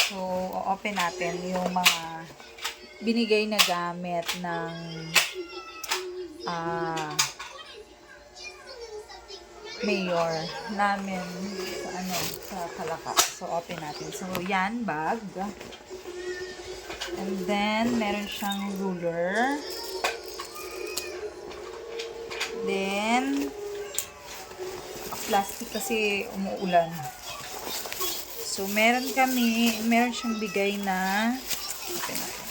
So, open natin yung mga binigay na gamit ng mayor namin sa Kalaka. So, open natin. So, yan, bag. And then, meron siyang ruler. Then, plastic kasi umuulan. So, meron siyang bigay na, open natin.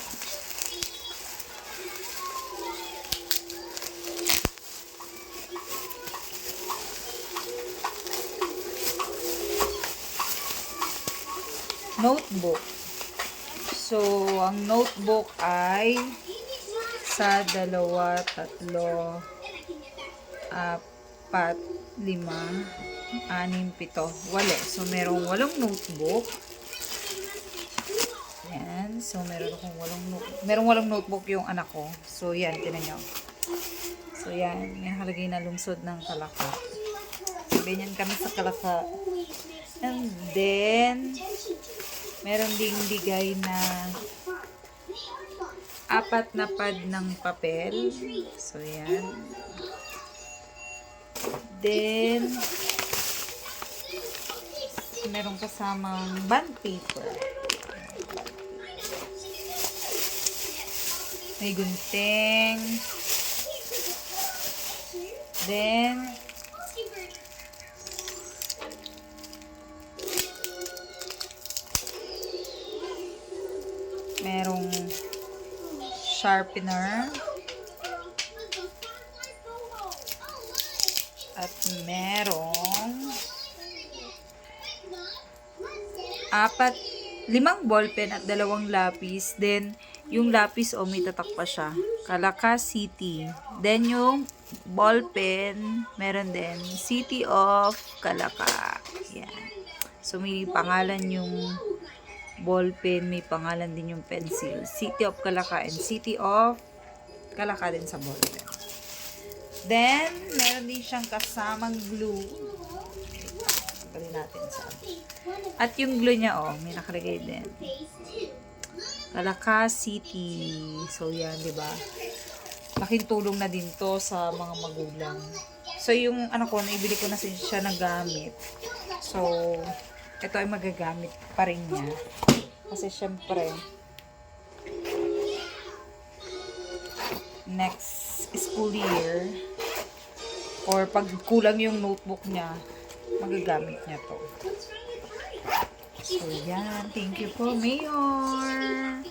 Notebook. So, ang notebook ay sa 2, 3, 4, 5, 6, 7, 8. So, merong 8 notebook. Yan. So, merong 8 notebook yung anak ko. So, yan. Tinan nyo. So, yan. May nakalagay na lungsod ng Kalaka. Ganyan kami sa Kalaka. And then, meron ding bigay na 4 na pad ng papel. So, yan. Then, meron kasamang bond paper. May gunting. Then, merong sharpener. At merong 5 ballpen at 2 lapis. Then, yung lapis, may tatak pa siya. Kalaka City. Then, yung ballpen, meron din City of Kalaka. Yan. So, may pangalan yung ballpen, may pangalan din yung pencil. City of Kalaka and City of Kalaka din sa ballpen. Then, meron din siyang kasamang glue. Pagkalin natin sa. At yung glue niya, may nakalagay din. Kalaka City. So, yan, di ba? Laking tulong na din to sa mga magulang. So, yung ko, naibili ko na siya ng gamit. So, ito ay magagamit pa rin niya. Kasi, syempre, next school year, or pag kulang yung notebook niya, magagamit niya to. So, yan. Thank you po, Mayor.